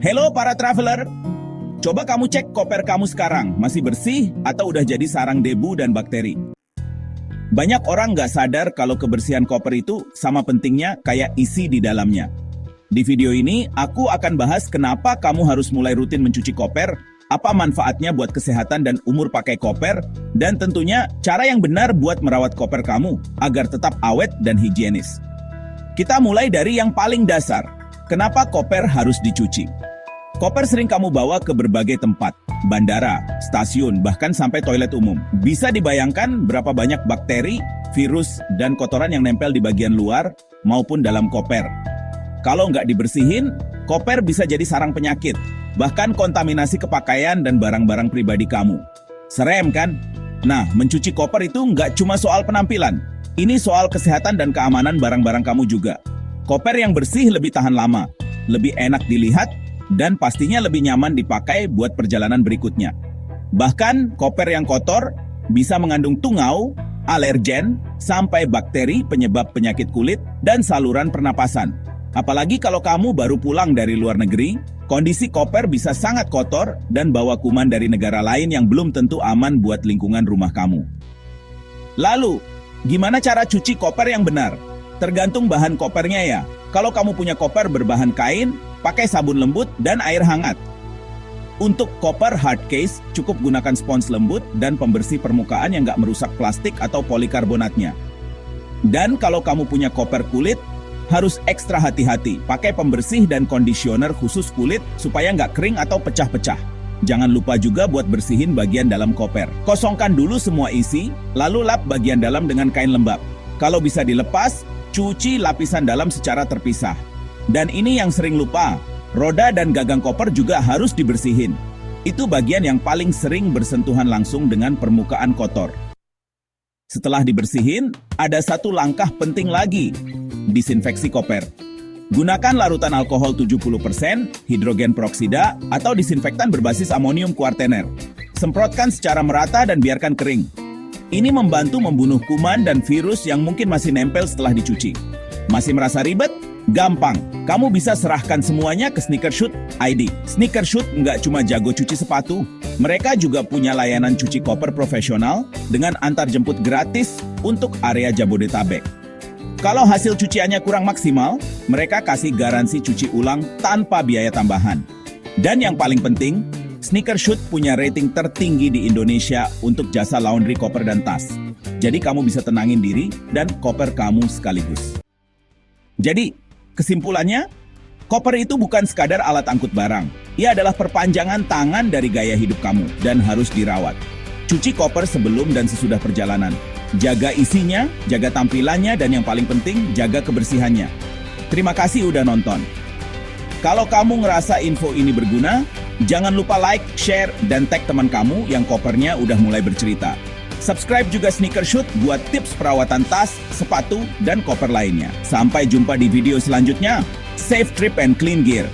Hello para traveler, coba kamu cek koper kamu sekarang, masih bersih atau udah jadi sarang debu dan bakteri? Banyak orang nggak sadar kalau kebersihan koper itu sama pentingnya kayak isi di dalamnya. Di video ini, aku akan bahas kenapa kamu harus mulai rutin mencuci koper, apa manfaatnya buat kesehatan dan umur pakai koper, dan tentunya cara yang benar buat merawat koper kamu agar tetap awet dan higienis. Kita mulai dari yang paling dasar, kenapa koper harus dicuci? Koper sering kamu bawa ke berbagai tempat, bandara, stasiun, bahkan sampai toilet umum. Bisa dibayangkan berapa banyak bakteri, virus, dan kotoran yang nempel di bagian luar maupun dalam koper. Kalau nggak dibersihin, koper bisa jadi sarang penyakit, bahkan kontaminasi ke pakaian dan barang-barang pribadi kamu. Serem kan? Nah, mencuci koper itu nggak cuma soal penampilan. Ini soal kesehatan dan keamanan barang-barang kamu juga. Koper yang bersih lebih tahan lama, lebih enak dilihat, dan pastinya lebih nyaman dipakai buat perjalanan berikutnya. Bahkan, koper yang kotor bisa mengandung tungau, alergen, sampai bakteri penyebab penyakit kulit dan saluran pernapasan. Apalagi kalau kamu baru pulang dari luar negeri, kondisi koper bisa sangat kotor dan bawa kuman dari negara lain yang belum tentu aman buat lingkungan rumah kamu. Lalu, gimana cara cuci koper yang benar? Tergantung bahan kopernya ya. Kalau kamu punya koper berbahan kain, pakai sabun lembut dan air hangat. Untuk koper hard case, cukup gunakan spons lembut dan pembersih permukaan yang nggak merusak plastik atau polikarbonatnya. Dan kalau kamu punya koper kulit, harus ekstra hati-hati. Pakai pembersih dan conditioner khusus kulit supaya nggak kering atau pecah-pecah. Jangan lupa juga buat bersihin bagian dalam koper. Kosongkan dulu semua isi, lalu lap bagian dalam dengan kain lembab. Kalau bisa dilepas, cuci lapisan dalam secara terpisah. Dan ini yang sering lupa, roda dan gagang koper juga harus dibersihin. Itu bagian yang paling sering bersentuhan langsung dengan permukaan kotor. Setelah dibersihin, ada satu langkah penting lagi, disinfeksi koper. Gunakan larutan alkohol 70%, hidrogen peroksida, atau disinfektan berbasis amonium kuartener. Semprotkan secara merata dan biarkan kering. Ini membantu membunuh kuman dan virus yang mungkin masih nempel setelah dicuci. Masih merasa ribet? Gampang, kamu bisa serahkan semuanya ke Sneakershoot ID. Sneakershoot nggak cuma jago cuci sepatu, mereka juga punya layanan cuci koper profesional dengan antar jemput gratis untuk area Jabodetabek. Kalau hasil cuciannya kurang maksimal, mereka kasih garansi cuci ulang tanpa biaya tambahan. Dan yang paling penting, Sneakershoot punya rating tertinggi di Indonesia untuk jasa laundry koper dan tas. Jadi kamu bisa tenangin diri dan koper kamu sekaligus. Jadi, kesimpulannya, koper itu bukan sekadar alat angkut barang. Ia adalah perpanjangan tangan dari gaya hidup kamu dan harus dirawat. Cuci koper sebelum dan sesudah perjalanan. Jaga isinya, jaga tampilannya, dan yang paling penting, jaga kebersihannya. Terima kasih udah nonton. Kalau kamu ngerasa info ini berguna, jangan lupa like, share, dan tag teman kamu yang kopernya udah mulai bercerita. Subscribe juga Sneakershoot buat tips perawatan tas, sepatu, dan koper lainnya. Sampai jumpa di video selanjutnya. Safe trip and clean gear.